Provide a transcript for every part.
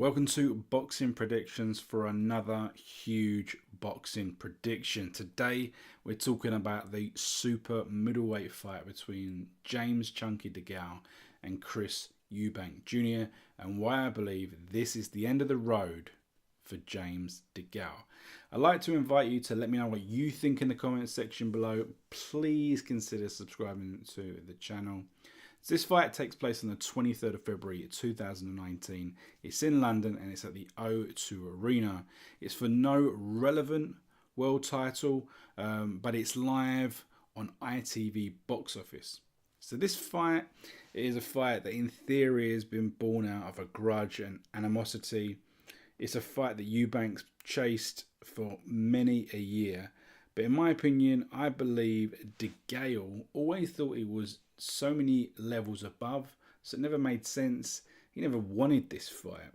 Welcome to Boxing Predictions for another huge boxing prediction. Today we're talking about the super middleweight fight between James "Chunky" Degale and Chris Eubank Jr. and why I believe this is the end of the road for James Degale. I'd like to invite you to let me know what you think in the comments section below. Please consider subscribing to the channel. This fight takes place on the 23rd of February 2019. It's in London and it's at the O2 Arena. It's for no relevant world title, but it's live on ITV Box Office. So this fight is a fight that in theory has been born out of a grudge and animosity. It's a fight that Eubank's chased for many a year. But in my opinion, I believe Degale always thought he was so many levels above, so it never made sense. He never wanted this fight.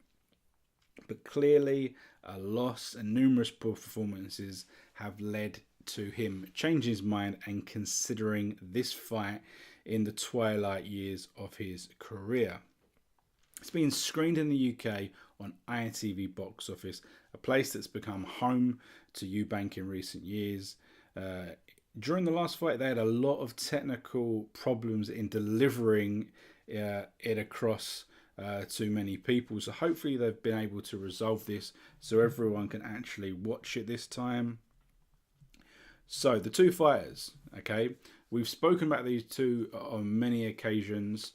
But clearly, a loss and numerous poor performances have led to him changing his mind and considering this fight in the twilight years of his career. It's been screened in the UK on ITV Box Office, a place that's become home to Eubank in recent years. During the last fight, they had a lot of technical problems in delivering it across to many people. So hopefully they've been able to resolve this so everyone can actually watch it this time. So the two fighters, okay, we've spoken about these two on many occasions.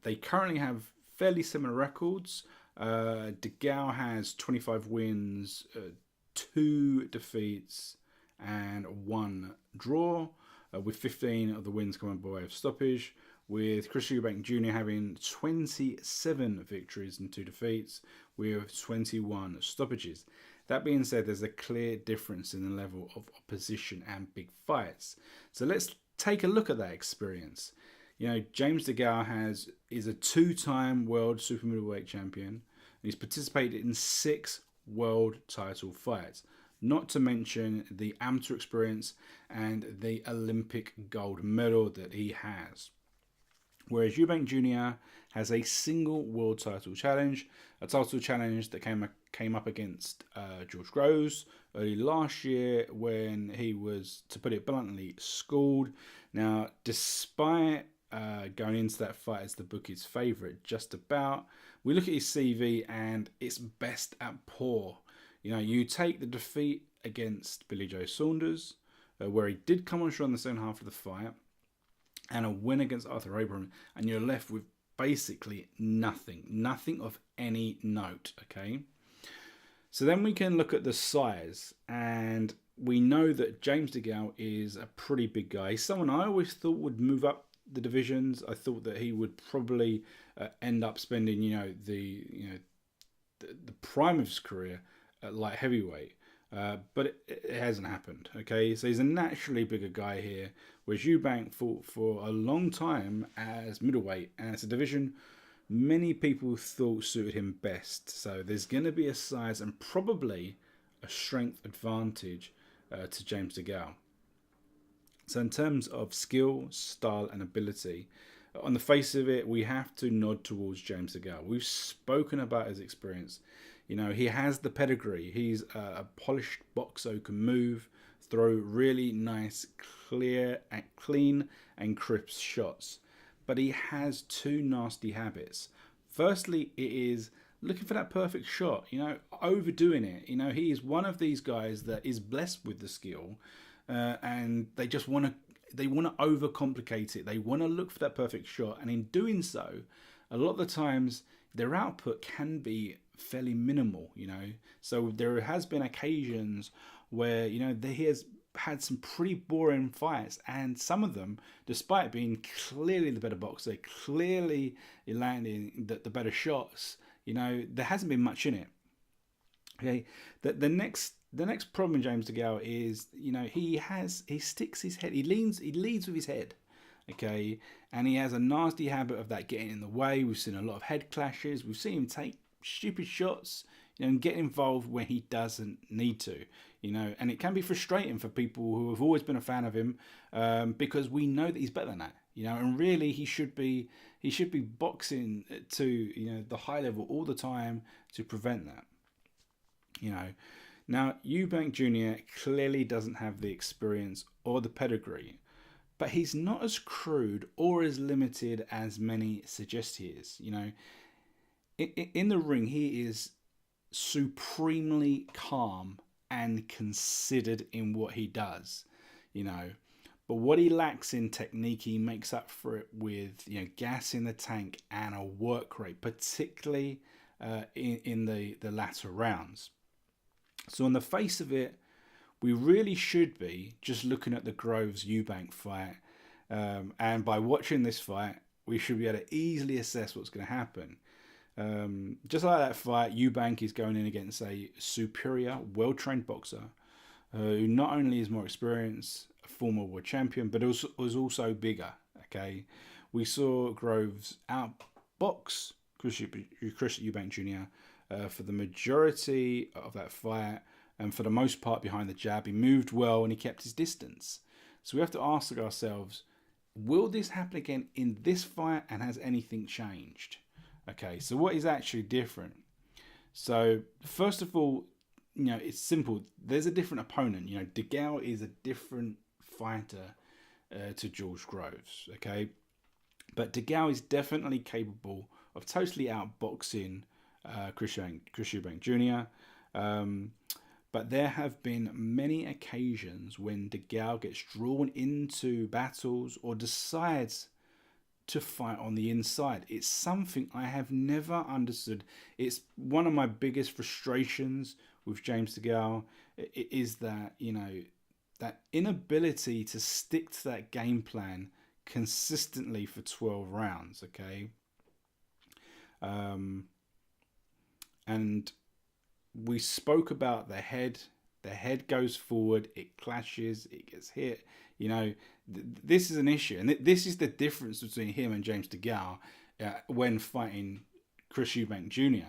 They currently have fairly similar records. Degale has 25 wins, 2 defeats, and 1 draw, with 15 of the wins coming by way of stoppage, with Chris Eubank Jr. having 27 victories and 2 defeats, with 21 stoppages. That being said, there's a clear difference in the level of opposition and big fights. So let's take a look at that experience. You know, James Degale is a 2-time world super middleweight champion, and he's participated in 6 world title fights, not to mention the amateur experience and the Olympic gold medal that he has. Whereas Eubank Jr. has a single world title challenge, a title challenge that came up against George Groves early last year when he was, to put it bluntly, schooled. Now, despite going into that fight as the bookie's favourite, just about, we look at his CV and it's best at poor. You know, you take the defeat against Billy Joe Saunders, where he did come on strong in the second half of the fight, and a win against Arthur Abraham, and you're left with basically nothing of any note, okay? So then we can look at the size, and we know that James Degale is a pretty big guy. He's someone I always thought would move up the divisions. I thought that he would probably end up spending, the prime of his career at light heavyweight, but it hasn't happened. Okay, so he's a naturally bigger guy here, whereas Eubank fought for a long time as middleweight, and it's a division many people thought suited him best. So there's going to be a size and probably a strength advantage to James Degale. So in terms of skill, style, and ability, on the face of it, we have to nod towards James Degale. We've spoken about his experience. You know, he has the pedigree. He's a polished boxer who can move, throw really nice, clean and crisp shots. But he has 2 nasty habits. Firstly, it is looking for that perfect shot, overdoing it. He is one of these guys that is blessed with the skill, and they just want to overcomplicate it. They want to look for that perfect shot, and in doing so, a lot of the times their output can be fairly minimal. So there has been occasions where he has had some pretty boring fights, and some of them, despite being clearly the better boxer, clearly landing the better shots, there hasn't been much in it. Okay, the next problem in James Degale is, he sticks his head, he leads with his head, okay, and he has a nasty habit of that getting in the way. We've seen a lot of head clashes. We've seen him take stupid shots, and get involved when he doesn't need to, and it can be frustrating for people who have always been a fan of him, because we know that he's better than that. and really he should be boxing to the high level all the time to prevent that. Now Eubank Jr. clearly doesn't have the experience or the pedigree, but he's not as crude or as limited as many suggest he is. In the ring, he is supremely calm and considered in what he does, But what he lacks in technique, he makes up for it with gas in the tank and a work rate, particularly in the latter rounds. So on the face of it, we really should be just looking at the Groves Eubank fight, and by watching this fight, we should be able to easily assess what's going to happen. Just like that fight, Eubank is going in against a superior, well-trained boxer who not only is more experienced, a former world champion, but also was also bigger. Okay, we saw Groves outbox Chris Eubank Jr. For the majority of that fight, and for the most part behind the jab. He moved well and he kept his distance. So we have to ask ourselves, will this happen again in this fight, and has anything changed? Okay, so what is actually different? So first of all, it's simple. There's a different opponent. Degale is a different fighter to George Groves. Okay, but Degale is definitely capable of totally outboxing Chris Eubank Jr. But there have been many occasions when Degale gets drawn into battles or decides to fight on the inside. It's something I have never understood. It's one of my biggest frustrations with James Degale. It is that, that inability to stick to that game plan consistently for 12 rounds, okay? And we spoke about the head. The head goes forward, it clashes, it gets hit. This is an issue. And this is the difference between him and James Degale when fighting Chris Eubank Jr.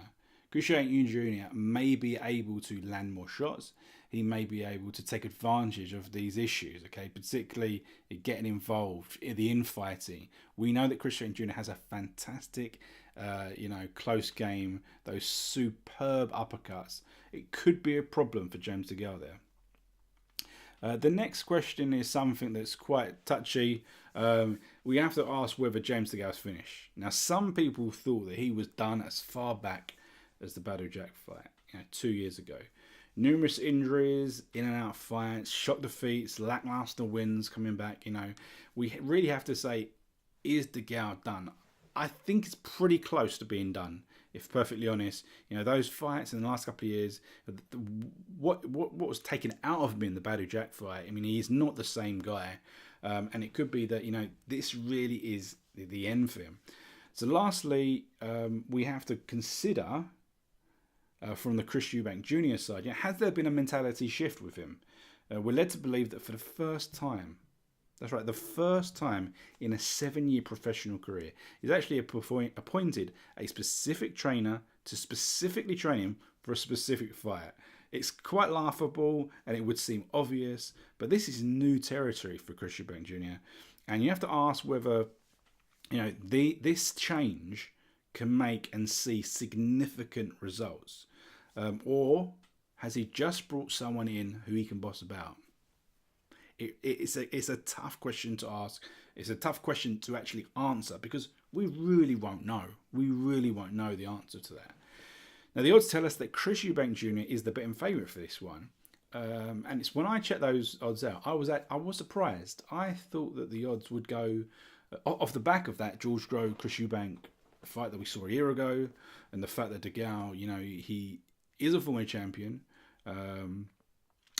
Chris Eubank Jr. may be able to land more shots. He may be able to take advantage of these issues, okay? Particularly getting involved in the infighting. We know that Chris Eubank Jr. has a fantastic, close game, those superb uppercuts. It could be a problem for James Degale there. The next question is something that's quite touchy. We have to ask whether James Degale's finished. Now, some people thought that he was done as far back as the Badou Jack fight, 2 years ago. Numerous injuries, in and out fights, shock defeats, lackluster wins coming back. We really have to say, is Degale done? I think it's pretty close to being done, if perfectly honest. Those fights in the last couple of years, what was taken out of him in the Badou Jack fight, he is not the same guy. And it could be that, this really is the end for him. So lastly, we have to consider, from the Chris Eubank Jr. side, has there been a mentality shift with him? We're led to believe that for the first time, that's right, the first time in a 7-year professional career, he's actually appointed a specific trainer to specifically train him for a specific fight. It's quite laughable and it would seem obvious, but this is new territory for Chris Eubank Jr. And you have to ask whether, this change can make and see significant results. Or has he just brought someone in who he can boss about? It's a tough question to ask. It's a tough question to actually answer because we really won't know. We really won't know the answer to that. Now, the odds tell us that Chris Eubank Jr. is the betting favourite for this one. And it's when I checked those odds out, I was surprised. I thought that the odds would go off the back of that George Groves, Chris Eubank fight that we saw a year ago, and the fact that Degale, he is a former champion.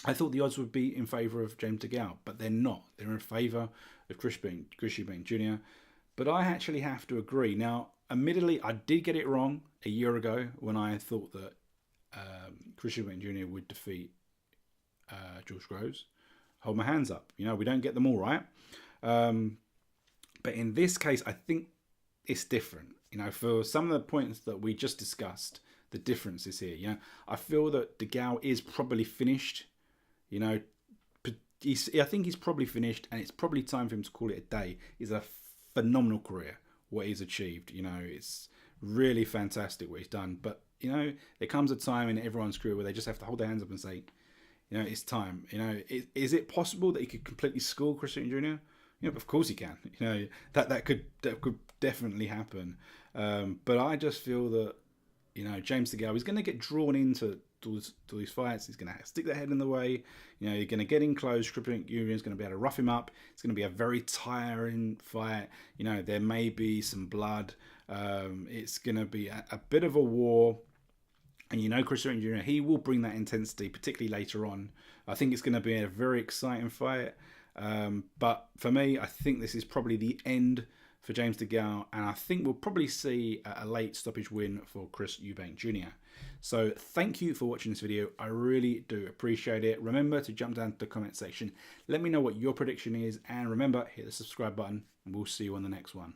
I thought the odds would be in favour of James Degale, but they're not. They're in favour of Chris Eubank Jr. But I actually have to agree. Now, admittedly, I did get it wrong a year ago when I thought that Chris Eubank Jr. would defeat George Groves. Hold my hands up. We don't get them all right. But in this case, I think it's different. For some of the points that we just discussed, the difference is here. I feel that Degale is probably finished. I think he's probably finished, and it's probably time for him to call it a day. He's a phenomenal career, what he's achieved. You know, it's really fantastic what he's done. But, you know, there comes a time in everyone's career where they just have to hold their hands up and say, you know, it's time. You know, is it possible that he could completely school Chris Eubank Jr.? You know, of course he can. You know, that could definitely happen. But I just feel that, you know, James Degale is going to get drawn into these fights. He's going to stick their head in the way. You know, you're going to get in close. Chris Eubank Jr. is going to be able to rough him up. It's going to be a very tiring fight. You know, there may be some blood. It's going to be a bit of a war. And you know, Chris Eubank Jr., he will bring that intensity, particularly later on. I think it's going to be a very exciting fight. But for me, I think this is probably the end for James Degale, and I think we'll probably see a late stoppage win for Chris Eubank Jr. So thank you for watching this video. I really do appreciate it. Remember to jump down to the comment section. Let me know what your prediction is, and remember, hit the subscribe button, and we'll see you on the next one.